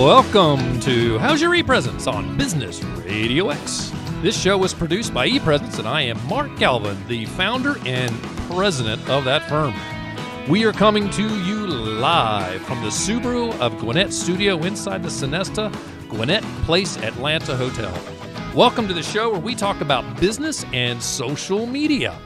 Welcome to How's Your ePresence on Business RadioX. This show was produced by ePresence, and I am Mark Galvin, the founder and president of that firm. We are coming to you live from the Subaru of Gwinnett studio inside the Sonesta Gwinnett Place Atlanta Hotel. Welcome to the show where we talk about business and social media.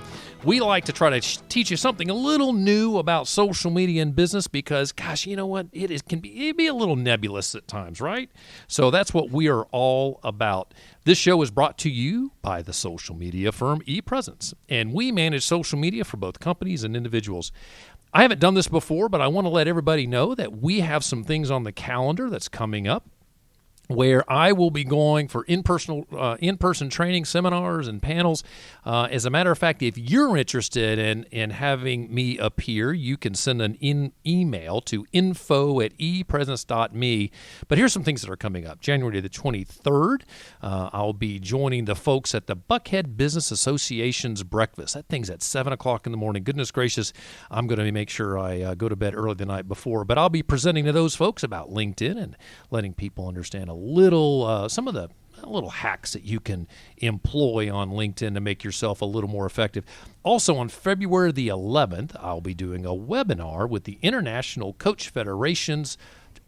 We like to try to teach you something a little new about social media and business because, gosh, you know what? It can be a little nebulous at times, right? So that's what we are all about. This show is brought to you by the social media firm ePresence, and we manage social media for both companies and individuals. I haven't done this before, but I want to let everybody know that we have some things on the calendar that's coming up, where I will be going for in-person training, seminars, and panels. As a matter of fact, if you're interested in having me appear, you can send an email to info@epresence.me. But here's some things that are coming up. January the 23rd, I'll be joining the folks at the Buckhead Business Association's breakfast. That thing's at 7 o'clock in the morning. Goodness gracious, I'm going to make sure I go to bed early the night before. But I'll be presenting to those folks about LinkedIn and letting people understand some of the little hacks that you can employ on LinkedIn to make yourself a little more effective. Also, on February the 11th, I'll be doing a webinar with the International Coach Federation's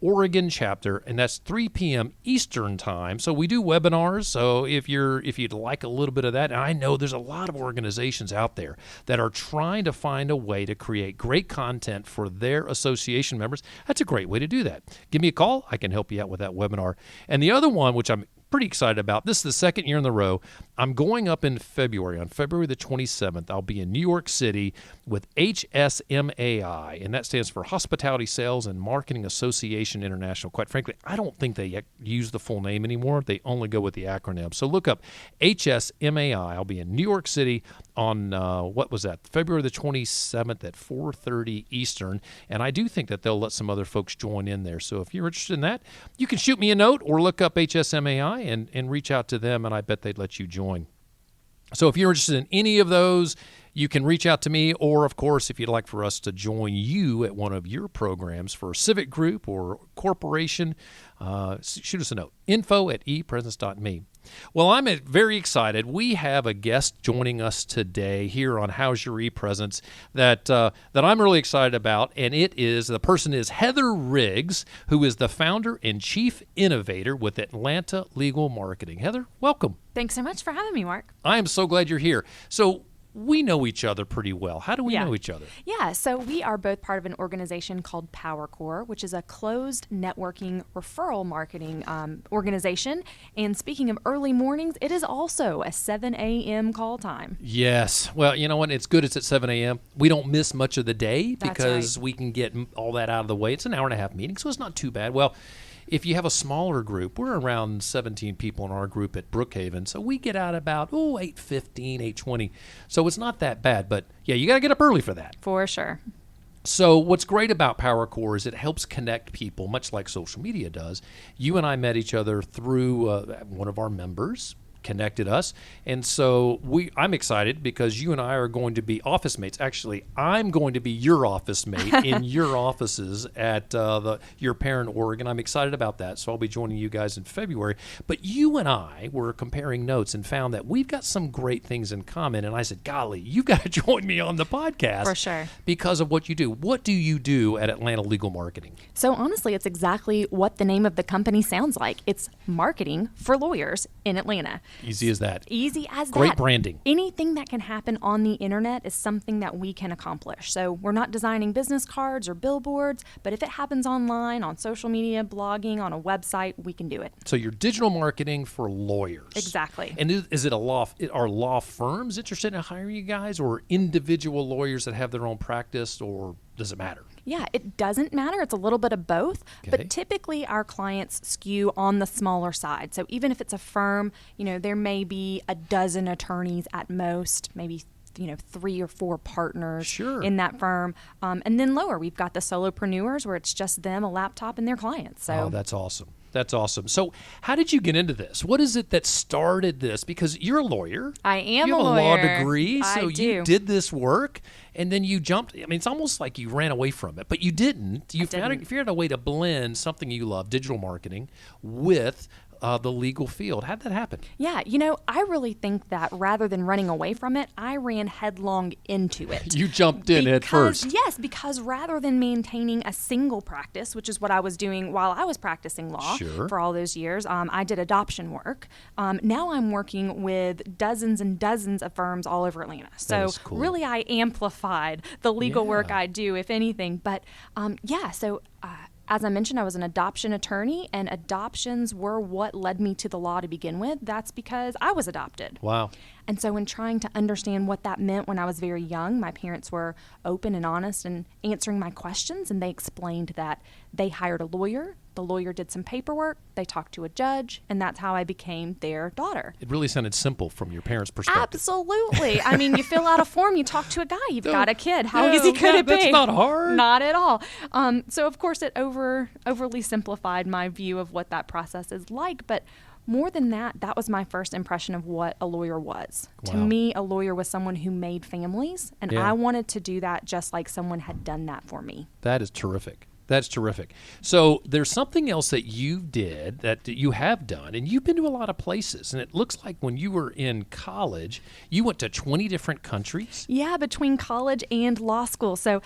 Oregon chapter, and that's 3 p.m. Eastern time. So we do webinars. So if you'd like a little bit of that, and I know there's a lot of organizations out there that are trying to find a way to create great content for their association members. That's a great way to do that. Give me a call. I can help you out with that webinar. And the other one, which I'm pretty excited about, this is the second year in a row, I'm going up in February. On February the 27th, I'll be in New York City with HSMAI, and that stands for Hospitality Sales and Marketing Association International. Quite frankly, I don't think they use the full name anymore. They only go with the acronym. So look up HSMAI. I'll be in New York City on, February the 27th at 4:30 Eastern, and I do think that they'll let some other folks join in there. So if you're interested in that, you can shoot me a note or look up HSMAI and reach out to them, and I bet they'd let you join. So if you're interested in any of those, you can reach out to me, or, of course, if you'd like for us to join you at one of your programs for a civic group or corporation, shoot us a note, info@epresence.me. Well, I'm very excited. We have a guest joining us today here on How's Your ePresence that I'm really excited about, and the person is Heather Riggs, who is the founder and chief innovator with Atlanta Legal Marketing. Heather, welcome. Thanks so much for having me, Mark. I am so glad you're here. So we know each other pretty well. How do we know each other? Yeah, so we are both part of an organization called PowerCore, which is a closed networking referral marketing organization. And speaking of early mornings, it is also a 7 a.m. call time. Yes. Well, you know what? It's good it's at 7 a.m. We don't miss much of the day because right. We can get all that out of the way. It's an hour and a half meeting, so it's not too bad. Well, if you have a smaller group, we're around 17 people in our group at Brookhaven, so we get out about 8:15, 8:20. So it's not that bad, but yeah, you got to get up early for that. For sure. So what's great about PowerCore is it helps connect people, much like social media does. You and I met each other through one of our members connected us, and so I'm excited because you and I are going to be office mates. Actually, I'm going to be your office mate in your offices at your parent Oregon. I'm excited about that, so I'll be joining you guys in February. But you and I were comparing notes and found that we've got some great things in common, and I said, golly, you've got to join me on the podcast. For sure. Because of what you do. What do you do at Atlanta Legal Marketing? So honestly, it's exactly what the name of the company sounds like. It's marketing for lawyers in Atlanta. Easy as that. Easy as that. Great branding. Anything that can happen on the internet is something that we can accomplish. So we're not designing business cards or billboards, but if it happens online, on social media, blogging, on a website, we can do it. So you're digital marketing for lawyers. Exactly. And is it are law firms interested in hiring you guys, or individual lawyers that have their own practice, or does it matter? Yeah, it doesn't matter. It's a little bit of both, but typically our clients skew on the smaller side. So even if it's a firm, there may be a dozen attorneys at most, maybe 3 or 4 partners in that firm. And then lower, we've got the solopreneurs where it's just them, a laptop, and their clients. So that's awesome. That's awesome. So how did you get into this? What is it that started this? Because you're a lawyer. I am you a have lawyer. a law degree, I so do. you did this work, and then you jumped. I mean, it's almost like you ran away from it, but you didn't. You figured out a way to blend something you love, digital marketing, with the legal field. How'd that happen? Yeah, I really think that rather than running away from it, I ran headlong into it. You jumped in at first. Yes, because rather than maintaining a single practice, which is what I was doing while I was practicing law for all those years, I did adoption work. Now I'm working with dozens and dozens of firms all over Atlanta. So cool. Really I amplified the legal work I do, if anything. But as I mentioned, I was an adoption attorney, and adoptions were what led me to the law to begin with. That's because I was adopted. Wow. And so in trying to understand what that meant when I was very young, my parents were open and honest in answering my questions, and they explained that they hired a lawyer. The lawyer did some paperwork, they talked to a judge, and that's how I became their daughter. It really sounded simple from your parents' perspective. Absolutely. I mean, you fill out a form, you talk to a guy, you've got a kid. How easy could it be? That's not hard. Not at all. So, of course, it overly simplified my view of what that process is like, but more than that, that was my first impression of what a lawyer was. Wow. To me, a lawyer was someone who made families, and I wanted to do that just like someone had done that for me. That is terrific. That's terrific. So there's something else that you did, that you have done, and you've been to a lot of places. And it looks like when you were in college, you went to 20 different countries. Yeah, between college and law school. So,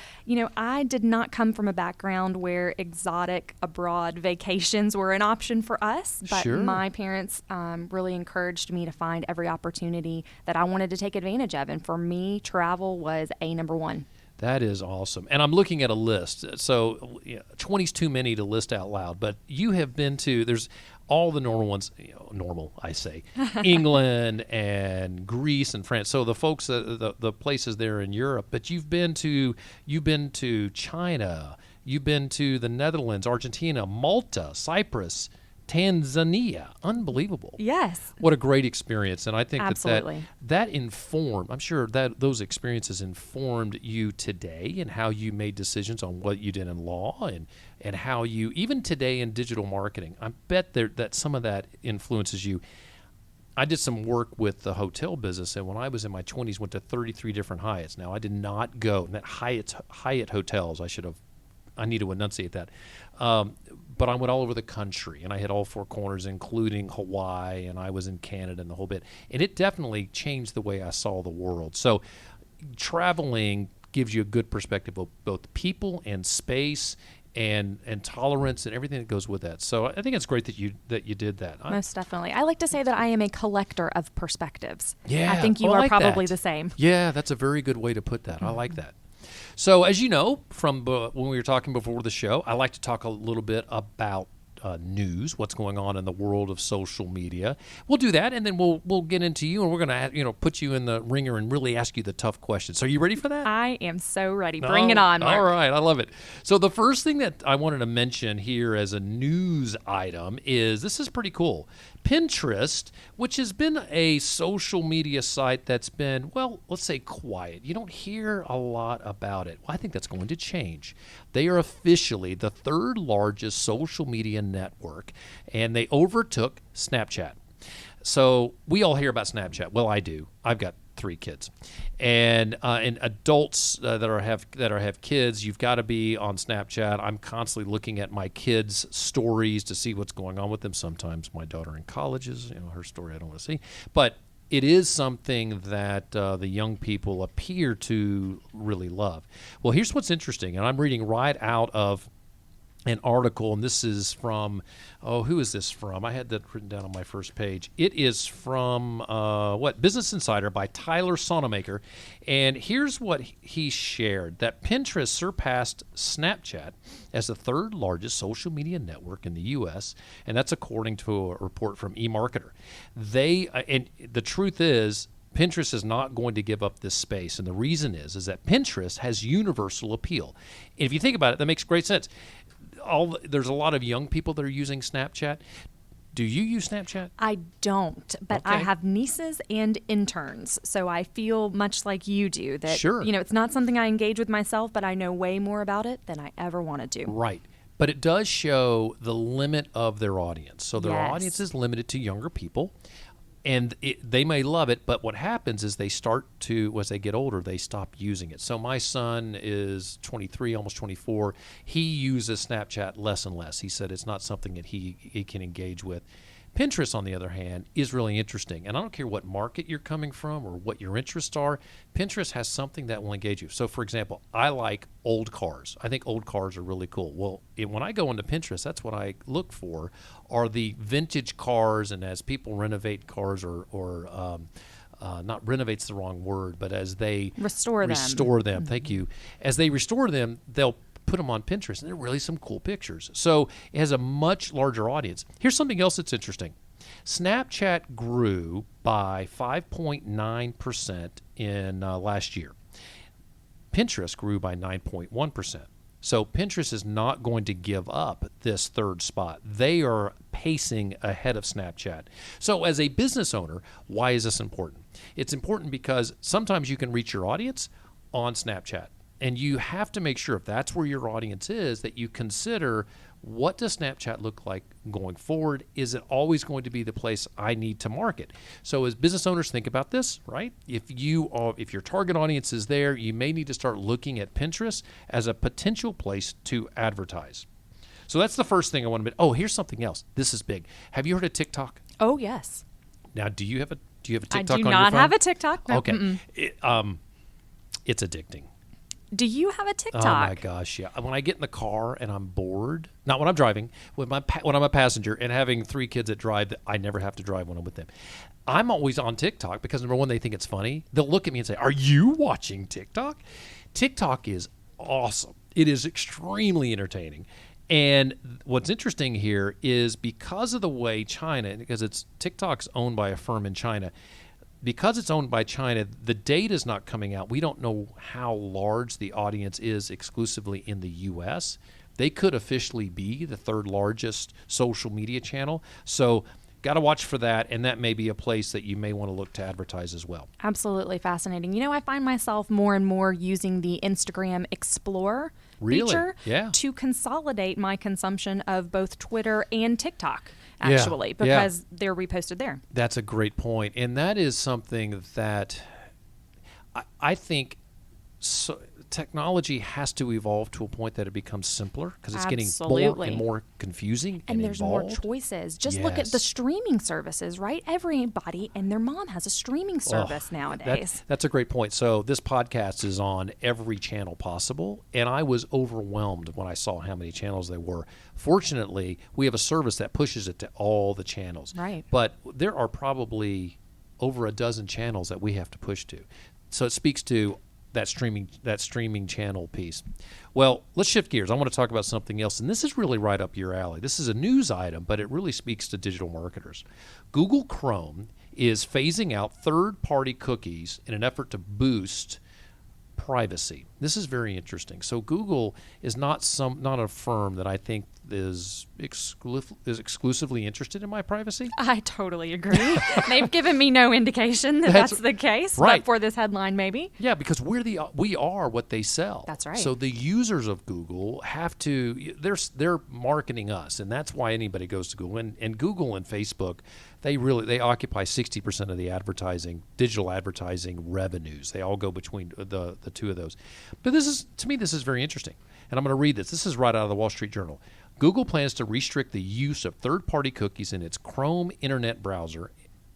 I did not come from a background where exotic abroad vacations were an option for us. But my parents really encouraged me to find every opportunity that I wanted to take advantage of. And for me, travel was number one. That is awesome. And I'm looking at a list. So 20 is too many to list out loud, but you have been to, there's all the normal ones, I say, England and Greece and France. So the folks, the places there in Europe, but you've been to China, you've been to the Netherlands, Argentina, Malta, Cyprus, Tanzania. Unbelievable. Yes. What a great experience. And I think that informed, I'm sure that those experiences informed you today and how you made decisions on what you did in law and how you, even today in digital marketing, I bet that some of that influences you. I did some work with the hotel business, and when I was in my 20s, went to 33 different Hyatts. Now, I did not go, that Hyatt hotels, I need to enunciate that. But I went all over the country, and I hit all four corners, including Hawaii, and I was in Canada and the whole bit. And it definitely changed the way I saw the world. So traveling gives you a good perspective of both people and space and tolerance and everything that goes with that. So I think it's great that you did that. Most definitely. I like to say that I am a collector of perspectives. Yeah, I think you are probably the same. Yeah, that's a very good way to put that. I like that. So as you know from when we were talking before the show, I like to talk a little bit about news, what's going on in the world of social media. We'll do that, and then we'll get into you, and we're going to put you in the ringer and really ask you the tough questions. So are you ready for that? I am so ready. Bring it on, Mark. All right, I love it. So the first thing that I wanted to mention here as a news item is, this is pretty cool. Pinterest, which has been a social media site that's been, well, let's say quiet. You don't hear a lot about it. Well, I think that's going to change. They are officially the third largest social media network, and they overtook Snapchat. So we all hear about Snapchat. Well, I do. I've got 3 kids, and adults that have kids, you've got to be on Snapchat. I'm constantly looking at my kids' stories to see what's going on with them. Sometimes my daughter in college is, her story I don't want to see, but it is something that the young people appear to really love. Well, here's what's interesting, and I'm reading right out of an article, and this is from, who is this from? I had that written down on my first page. It is from, Business Insider by Tyler Sonamaker, and here's what he shared, that Pinterest surpassed Snapchat as the third largest social media network in the U.S., and that's according to a report from eMarketer. And the truth is, Pinterest is not going to give up this space, and the reason is that Pinterest has universal appeal. And if you think about it, that makes great sense. There's a lot of young people that are using Snapchat. Do you use Snapchat? I don't, but I have nieces and interns, so I feel much like you do that, it's not something I engage with myself, but I know way more about it than I ever wanted to. Right. But it does show the limit of their audience. So their Yes. audience is limited to younger people. And they may love it, but what happens is they start to, as they get older, they stop using it. So my son is 23, almost 24. He uses Snapchat less and less. He said it's not something that he can engage with. Pinterest, on the other hand, is really interesting. And I don't care what market you're coming from or what your interests are. Pinterest has something that will engage you. So, for example, I like old cars. I think old cars are really cool. Well, when I go into Pinterest, that's what I look for are the vintage cars. And as people renovate cars or not renovate's the wrong word, but as they Restore them. Mm-hmm. Thank you. As they restore them, they'll put them on Pinterest, and they're really some cool pictures. So it has a much larger audience. Here's something else that's interesting. Snapchat grew by 5.9% in last year. Pinterest grew by 9.1%. So Pinterest is not going to give up this third spot. They are pacing ahead of Snapchat. So as a business owner, why is this important? It's important because sometimes you can reach your audience on Snapchat. And you have to make sure, if that's where your audience is, that you consider, what does Snapchat look like going forward? Is it always going to be the place I need to market? So as business owners, think about this, right? If your target audience is there, you may need to start looking at Pinterest as a potential place to advertise. So that's the first thing I want to mention. Oh, here's something else. This is big. Have you heard of TikTok? Oh, yes. Now, do you have a TikTok I on do your phone? not have a TikTok. No. Okay. It's addicting. Do you have a TikTok? Oh my gosh, yeah. When I get in the car and I'm bored, not when I'm driving, when I'm a passenger and having 3 kids that drive, I never have to drive when I'm with them. I'm always on TikTok because, number one, they think it's funny. They'll look at me and say, "Are you watching TikTok?" TikTok is awesome. It is extremely entertaining. And what's interesting here is because of the way China, because TikTok's owned by a firm in China, because it's owned by China, the data is not coming out. We don't know how large the audience is exclusively in the U.S. They could officially be the third largest social media channel. So got to watch for that, and that may be a place that you may want to look to advertise as well. Absolutely fascinating. You know, I find myself more and more using the Instagram Explorer feature to consolidate my consumption of both Twitter and TikTok. Actually, because they're reposted there. That's a great point. And that is something that I think technology has to evolve to a point that it becomes simpler because it's getting more and more confusing and there's involved. More choices. Just look at the streaming services, right? Everybody and their mom has a streaming service nowadays. That's a great point. So this podcast is on every channel possible, and I was overwhelmed when I saw how many channels there were. Fortunately, we have a service that pushes it to all the channels. Right. But there are probably over a dozen channels that we have to push to. So it speaks to that streaming channel piece. Well, let's shift gears. I want to talk about something else, and this is really right up your alley. This is a news item, but it really speaks to digital marketers. Google Chrome is phasing out third-party cookies in an effort to boost privacy. This is very interesting. So Google is not a firm that I think is exclusively interested in my privacy. I totally agree. They've given me no indication that that's the case, right. But for this headline, maybe. Yeah, because we are what they sell. That's right. So the users of Google have to, they're marketing us, and that's why anybody goes to Google. And Google and Facebook, they occupy 60% of the digital advertising revenues. They all go between the two of those. But to me, this is very interesting. And I'm going to read this. This is right out of the Wall Street Journal. Google plans to restrict the use of third-party cookies in its Chrome internet browser,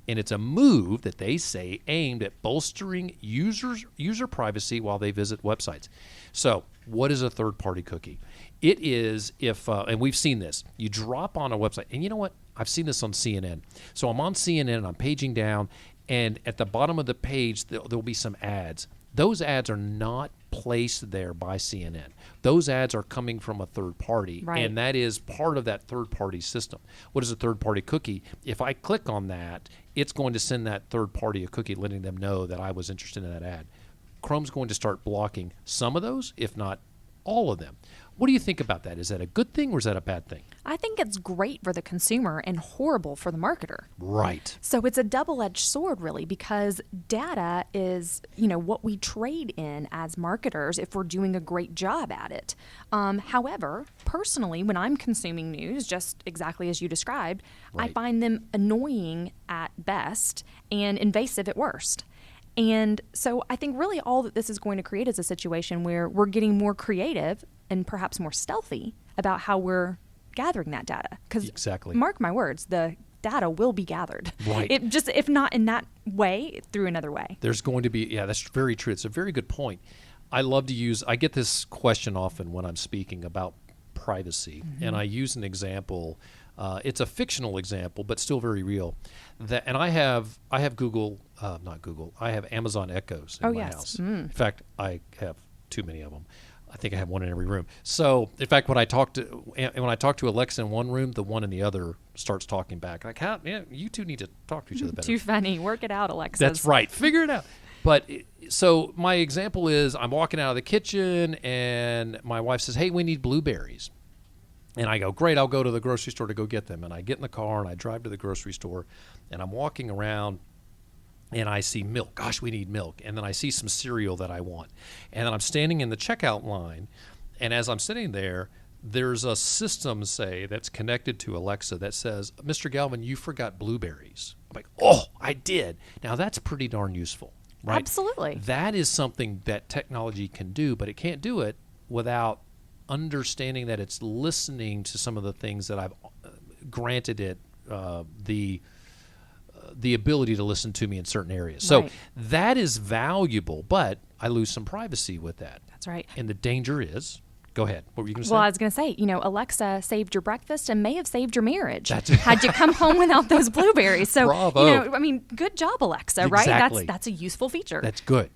and it's a move that they say aimed at bolstering user privacy while they visit websites. So what is a third-party cookie? It is and we've seen this, you drop on a website, and you know what? I've seen this on CNN. So I'm on CNN, and I'm paging down, and at the bottom of the page, there'll be some ads. Those ads are not placed there by CNN. Those ads are coming from a third party, right. And that is part of that third party system. What is a third party cookie? If I click on that, it's going to send that third party a cookie letting them know that I was interested in that ad. Chrome's going to start blocking some of those, if not all of them. What do you think about that? Is that a good thing or is that a bad thing? I think it's great for the consumer and horrible for the marketer. Right. So it's a double-edged sword, really, because data is, what we trade in as marketers if we're doing a great job at it. However, personally, when I'm consuming news, just exactly as you described, Right. I find them annoying at best and invasive at worst. And so I think really all that this is going to create is a situation where we're getting more creative and perhaps more stealthy about how we're gathering that data. Because Exactly. mark my words, the data will be gathered. Right. It just, if not in that way, through another way. There's going to be, that's very true. It's a very good point. I get this question often when I'm speaking about privacy, and I use an example. It's a fictional example, but still very real. And I have Google, not Google. I have Amazon Echoes in my house. In fact, I have too many of them. I think I have one in every room. So, in fact, when I talk to Alexa in one room, the one in the other starts talking back. Like, you two need to talk to each other better. Too funny. Work it out, Alexa. That's right. Figure it out. But so my example is I'm walking out of the kitchen and my wife says, "Hey, we need blueberries." And I go, "Great, I'll go to the grocery store to go get them." And I get in the car and I drive to the grocery store and I'm walking around and I see milk. Gosh, we need milk. And then I see some cereal that I want. And then I'm standing in the checkout line. And as I'm sitting there, there's a system, say, that's connected to Alexa that says, "Mr. Galvin, you forgot blueberries." I'm like, "Oh, I did." Now, that's pretty darn useful, right? Absolutely. That is something that technology can do, but it can't do it without understanding that it's listening to some of the things that I've granted it the ability to listen to me in certain areas. So Right. that is valuable, but I lose some privacy with that. That's right. And the danger is, go ahead. What were you going to say? Well, I was going to say, Alexa saved your breakfast and may have saved your marriage. That's- Had you come home without those blueberries. So, Bravo. good job, Alexa, right? Exactly. That's a useful feature. That's good.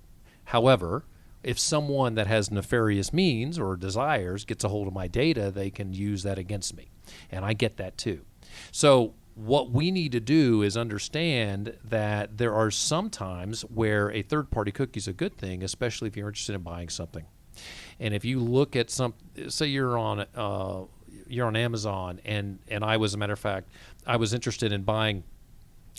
However, if someone that has nefarious means or desires gets a hold of my data, they can use that against me. And I get that too. So what we need to do is understand that there are some times where a third-party cookie is a good thing, especially if you're interested in buying something. And if you look at say you're on Amazon, and I was, a matter of fact, I was interested in buying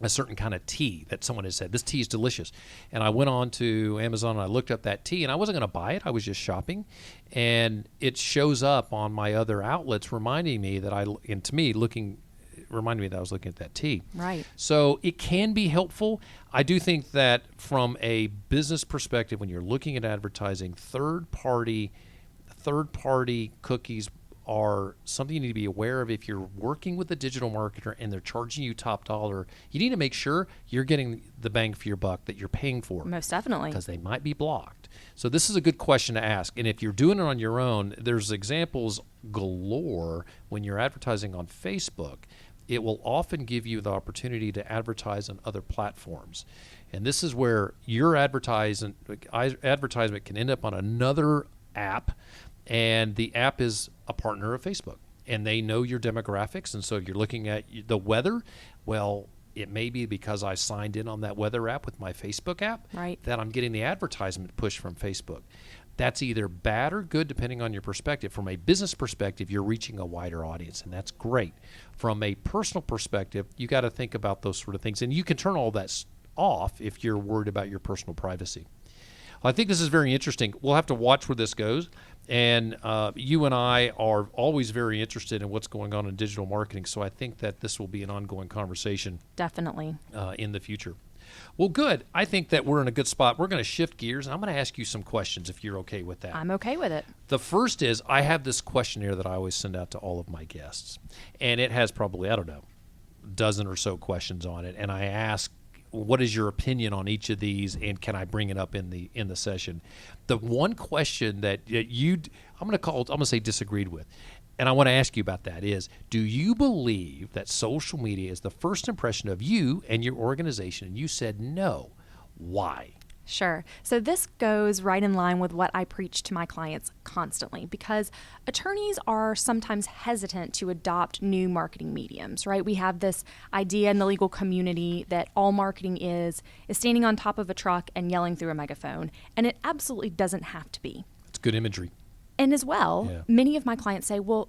a certain kind of tea that someone had said, "This tea is delicious." And I went on to Amazon and I looked up that tea, and I wasn't going to buy it. I was just shopping. And it shows up on my other outlets reminding me that reminded me that I was looking at that tea. Right. So it can be helpful. I do think that from a business perspective, when you're looking at advertising, third-party cookies are something you need to be aware of. If you're working with a digital marketer and they're charging you top dollar, you need to make sure you're getting the bang for your buck that you're paying for. Most definitely. Because they might be blocked. So this is a good question to ask. And if you're doing it on your own, there's examples galore when you're advertising on Facebook. It will often give you the opportunity to advertise on other platforms. And this is where your advertisement can end up on another app, and the app is a partner of Facebook. And they know your demographics, and so if you're looking at the weather, well, it may be because I signed in on that weather app with my Facebook app Right. that I'm getting the advertisement push from Facebook. That's either bad or good depending on your perspective. From a business perspective, you're reaching a wider audience, and that's great. From a personal perspective, you got to think about those sort of things. And you can turn all that off if you're worried about your personal privacy. I think this is very interesting. We'll have to watch where this goes. And you and I are always very interested in what's going on in digital marketing. So I think that this will be an ongoing conversation. Definitely. In the future. Well, good. I think that we're in a good spot. We're going to shift gears, and I'm going to ask you some questions if you're okay with that. I'm okay with it. The first is, I have this questionnaire that I always send out to all of my guests, and it has probably, a dozen or so questions on it, and I ask, what is your opinion on each of these, and can I bring it up in the session? The one question that I'm going to say disagreed with, and I want to ask you about that is, do you believe that social media is the first impression of you and your organization? And you said no. Why? Sure. So this goes right in line with what I preach to my clients constantly, because attorneys are sometimes hesitant to adopt new marketing mediums, right? We have this idea in the legal community that all marketing is standing on top of a truck and yelling through a megaphone, and it absolutely doesn't have to be. It's good imagery. And as well, Yeah. many of my clients say, well,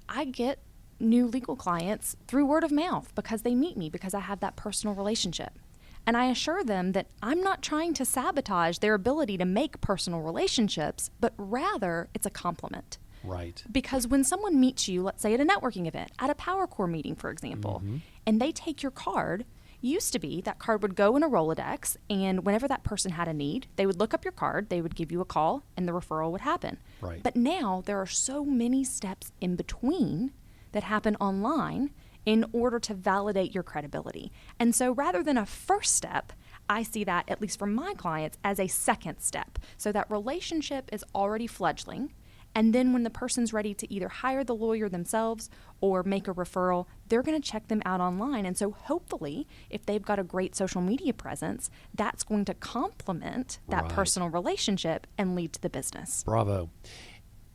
I get new legal clients through word of mouth because they meet me, because I have that personal relationship. And I assure them that I'm not trying to sabotage their ability to make personal relationships, but rather it's a compliment. Right. Because when someone meets you, let's say at a networking event, at a Power Core meeting, for example, and they take your card, used to be that card would go in a Rolodex, and whenever that person had a need, they would look up your card, they would give you a call, and the referral would happen. Right. But now there are so many steps in between that happen online in order to validate your credibility. And so rather than a first step, I see that, at least for my clients, as a second step. So that relationship is already fledgling. And then when the person's ready to either hire the lawyer themselves or make a referral, they're going to check them out online. And so hopefully, if they've got a great social media presence, that's going to complement that Right. personal relationship and lead to the business. Bravo.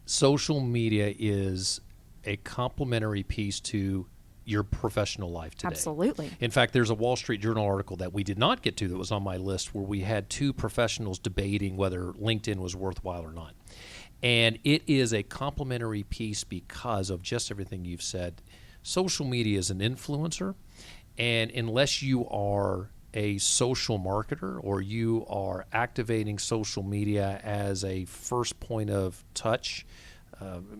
Social media is a complementary piece to your professional life today. Absolutely. In fact, there's a Wall Street Journal article that we did not get to that was on my list where we had two professionals debating whether LinkedIn was worthwhile or not. And it is a complementary piece because of just everything you've said. Social media is an influencer, and unless you are a social marketer or you are activating social media as a first point of touch,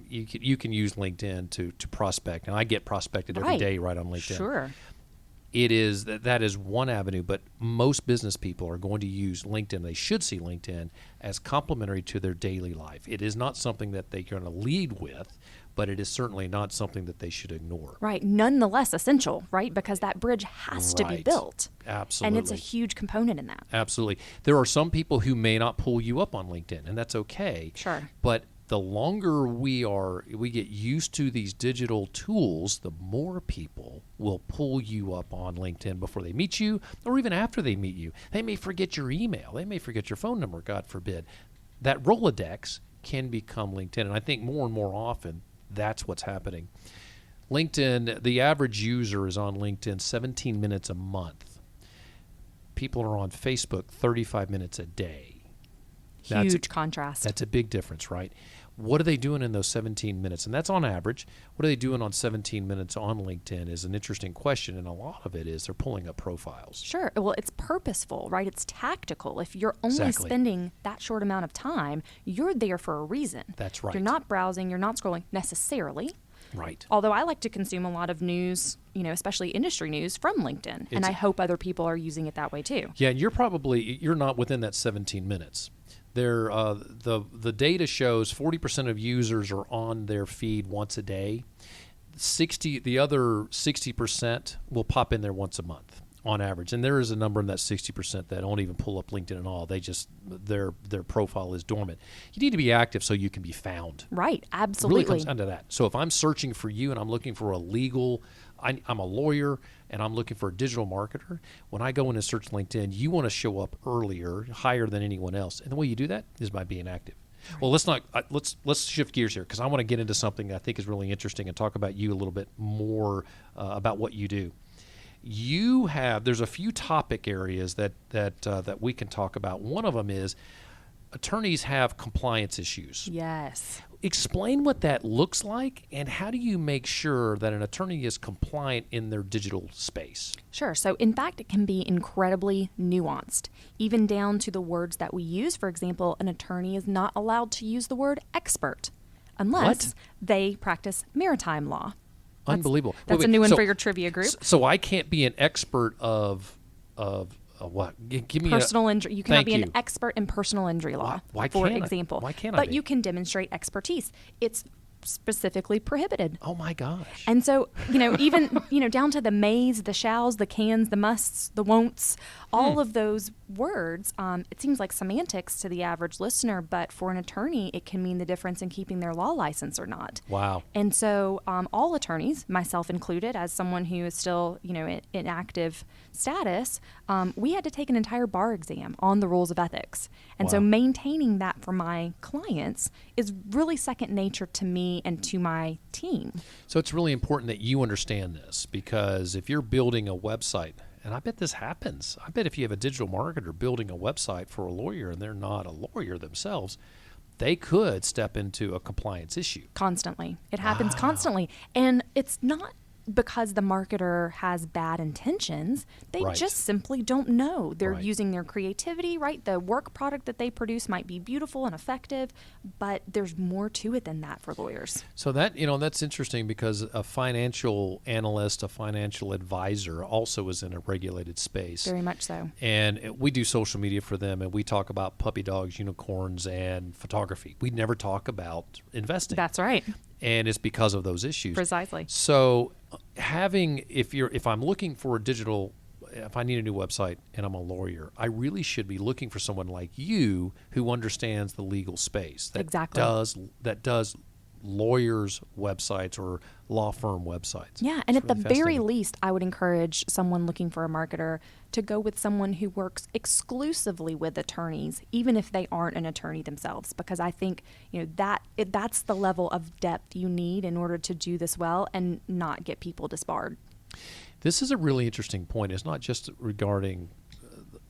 you can use LinkedIn to prospect. And I get prospected every day right on LinkedIn. Sure. It is that is one avenue, but most business people are going to use LinkedIn. They should see LinkedIn as complementary to their daily life. It is not something that they're going to lead with, but it is certainly not something that they should ignore. Right. Nonetheless essential, right? Because that bridge has to be built. Absolutely. And it's a huge component in that. Absolutely. There are some people who may not pull you up on LinkedIn, and that's okay. Sure. But the longer we get used to these digital tools, the more people will pull you up on LinkedIn before they meet you or even after they meet you. They may forget your email. They may forget your phone number, God forbid. That Rolodex can become LinkedIn. And I think more and more often that's what's happening. LinkedIn, the average user is on LinkedIn 17 minutes a month. People are on Facebook 35 minutes a day. Huge contrast. That's a big difference, right? What are they doing in those 17 minutes? And that's on average. What are they doing on 17 minutes on LinkedIn is an interesting question, and a lot of it is they're pulling up profiles. Sure. Well, it's purposeful, right? It's tactical. If you're only spending that short amount of time, you're there for a reason. That's right. You're not browsing, you're not scrolling necessarily. Right. Although I like to consume a lot of news, especially industry news from LinkedIn, and I hope other people are using it that way too. Yeah, and you're not within that 17 minutes. The data shows 40% of users are on their feed once a day. The other 60% will pop in there once a month on average. And there is a number in that 60% that don't even pull up LinkedIn at all. They just their profile is dormant. You need to be active so you can be found. Right, absolutely. It really comes down to that. So if I'm searching for you and I'm looking for I'm a lawyer and I'm looking for a digital marketer, when I go in and search LinkedIn, you want to show up earlier, higher than anyone else. And the way you do that is by being active. Well, let's shift gears here because I want to get into something I think is really interesting and talk about you a little bit more about what you do. There's a few topic areas that we can talk about. One of them is attorneys have compliance issues. Yes. Explain what that looks like and how do you make sure that an attorney is compliant in their digital space? Sure. So in fact, it can be incredibly nuanced, even down to the words that we use. For example, an attorney is not allowed to use the word expert unless they practice maritime law. Unbelievable. That's a new one for your trivia group. So I can't be an expert of what? Give me personal injury. You cannot be an expert in personal injury law, for example. Why can't I But be? you can demonstrate expertise. It's specifically prohibited. Oh my gosh. And so, even, down to the mays, the shalls, the cans, the musts, the won'ts, all of those words, it seems like semantics to the average listener, but for an attorney, it can mean the difference in keeping their law license or not. Wow. And so all attorneys, myself included, as someone who is still, in active status, we had to take an entire bar exam on the rules of ethics. And so maintaining that for my clients is really second nature to me and to my team. So it's really important that you understand this because if you're building a website, and I bet this happens. I bet if you have a digital marketer building a website for a lawyer and they're not a lawyer themselves, they could step into a compliance issue. Constantly. It happens constantly. And it's not because the marketer has bad intentions. They just simply don't know. They're using their creativity, right? The work product that they produce might be beautiful and effective, but there's more to it than that for lawyers. So that, you know, that's interesting because a financial analyst, a financial advisor also is in a regulated space. Very much so. And we do social media for them, and we talk about puppy dogs, unicorns, and photography. We never talk about investing. That's right. And it's because of those issues. Precisely. So if I'm looking for a digital, if I need a new website and I'm a lawyer, I really should be looking for someone like you who understands the legal space. That does lawyers' websites or law firm websites. Yeah, and at the very least, I would encourage someone looking for a marketer to go with someone who works exclusively with attorneys, even if they aren't an attorney themselves, because I think, you know, that's the level of depth you need in order to do this well and not get people disbarred. This is a really interesting point. It's not just regarding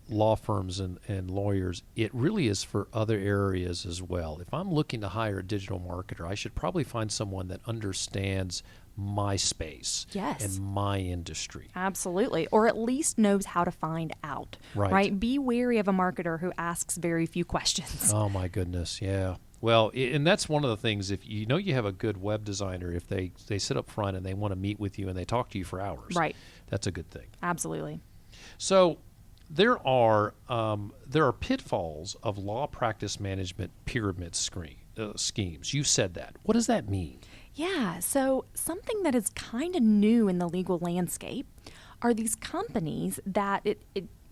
law firms and lawyers. It really is for other areas as well. If I'm looking to hire a digital marketer, I should probably find someone that understands my space and my industry. Absolutely. Or at least knows how to find out. Right? Be wary of a marketer who asks very few questions. Oh my goodness, yeah. Well, and that's one of the things, if you know you have a good web designer, if they sit up front and they want to meet with you and they talk to you for hours, that's a good thing. Absolutely. So there are pitfalls of law practice management pyramid schemes. You said that. What does that mean? Yeah, so something that is kind of new in the legal landscape are these companies that,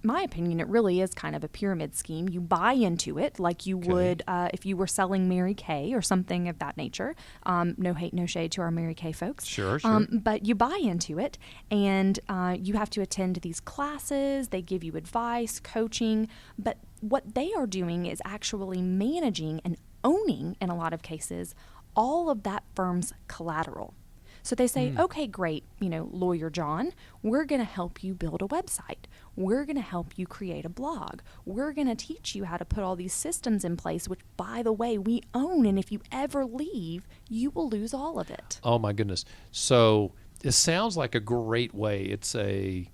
my opinion, it really is kind of a pyramid scheme. You buy into it like you would if you were selling Mary Kay or something of that nature. No hate, no shade to our Mary Kay folks. Sure. But you buy into it, and you have to attend these classes. They give you advice, coaching. But what they are doing is actually managing and owning, in a lot of cases, all of that firm's collateral. So they say, okay, great, Lawyer John, we're going to help you build a website. We're going to help you create a blog. We're going to teach you how to put all these systems in place, which, by the way, we own. And if you ever leave, you will lose all of it. Oh, my goodness. So it sounds like a great way. It's an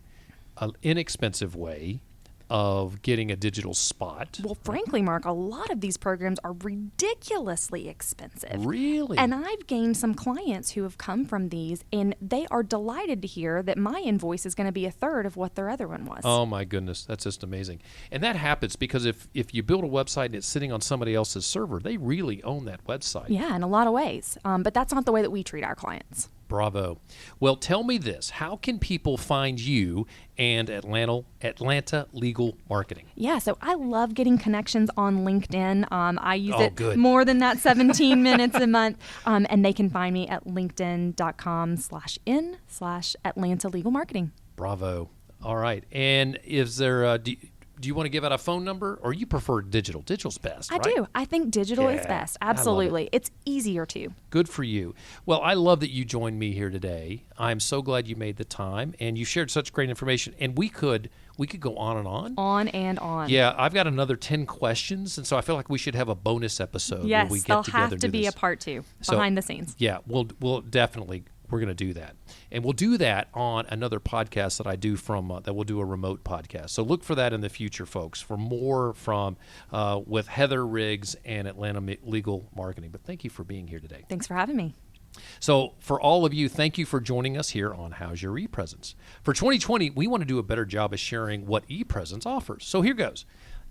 inexpensive way of getting a digital spot. Well, frankly, Mark, a lot of these programs are ridiculously expensive. Really? And I've gained some clients who have come from these, and they are delighted to hear that my invoice is going to be a third of what their other one was. Oh, my goodness. That's just amazing. And that happens because if you build a website and it's sitting on somebody else's server, they really own that website. Yeah, in a lot of ways. But that's not the way that we treat our clients. Bravo. Well, tell me this. How can people find you and Atlanta Legal Marketing? Yeah, so I love getting connections on LinkedIn. I use it more than that 17 minutes a month. And they can find me at linkedin.com/in/Atlanta Legal Marketing. Bravo. All right. And is there do you want to give out a phone number, or you prefer digital? Digital's best, right? I do. I think digital is best. Absolutely. It's easier too. Good for you. Well, I love that you joined me here today. I'm so glad you made the time, and you shared such great information. And we could go on and on. On and on. Yeah, I've got another 10 questions, and so I feel like we should have a bonus episode where we get together and do this. Yes, there'll have to be a part 2 behind the scenes. Yeah, we'll definitely. We're going to do that. And we'll do that on another podcast that I do that we'll do a remote podcast. So look for that in the future, folks, for more from with Heather Riggs and Atlanta Legal Marketing. But thank you for being here today. Thanks for having me. So for all of you, thank you for joining us here on How's Your ePresence. For 2020, we want to do a better job of sharing what ePresence offers. So here goes.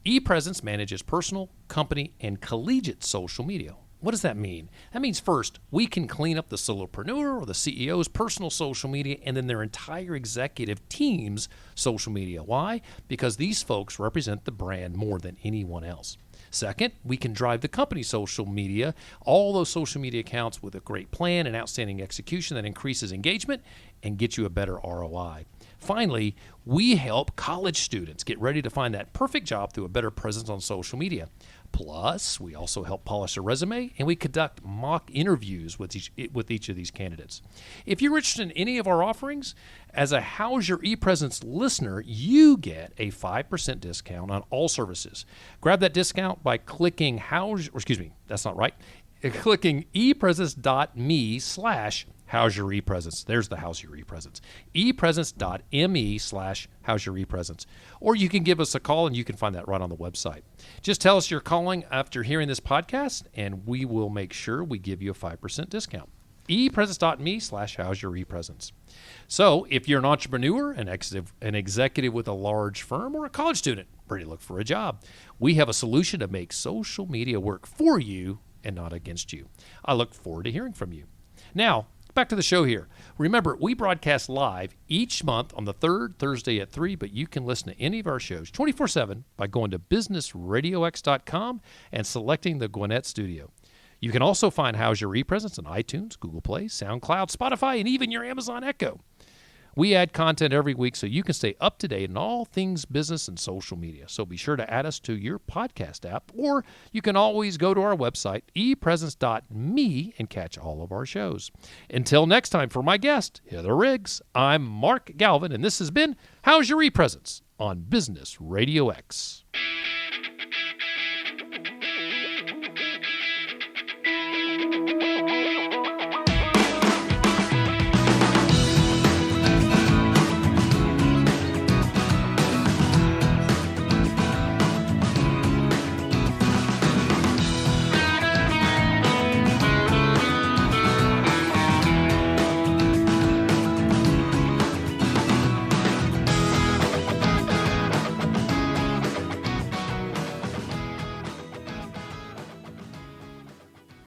ePresence manages personal, company, and collegiate social media. What does that mean? That means first, we can clean up the solopreneur or the CEO's personal social media and then their entire executive team's social media. Why? Because these folks represent the brand more than anyone else. Second, we can drive the company's social media, all those social media accounts with a great plan and outstanding execution that increases engagement and get you a better ROI. Finally, we help college students get ready to find that perfect job through a better presence on social media. Plus, we also help polish a resume, and we conduct mock interviews with each of these candidates. If you're interested in any of our offerings, as a How's Your ePresence listener, you get a 5% discount on all services. Grab that discount by clicking clicking epresence.me/How's Your ePresence. There's the How's Your ePresence. epresence.me/How's Your ePresence. Or you can give us a call, and you can find that right on the website. Just tell us you're calling after hearing this podcast, and we will make sure we give you a 5% discount. epresence.me/How's Your ePresence. So if you're an entrepreneur, an executive with a large firm, or a college student ready to look for a job, we have a solution to make social media work for you and not against you. I look forward to hearing from you. Now, back to the show here. Remember, we broadcast live each month on the third Thursday at 3, but you can listen to any of our shows 24/7 by going to businessradiox.com and selecting the Gwinnett Studio. You can also find How's Your ePresence on iTunes, Google Play, SoundCloud, Spotify, and even your Amazon Echo. We add content every week so you can stay up to date on all things business and social media. So be sure to add us to your podcast app, or you can always go to our website, epresence.me, and catch all of our shows. Until next time, for my guest, Heather Riggs, I'm Mark Galvin, and this has been How's Your ePresence on Business Radio X.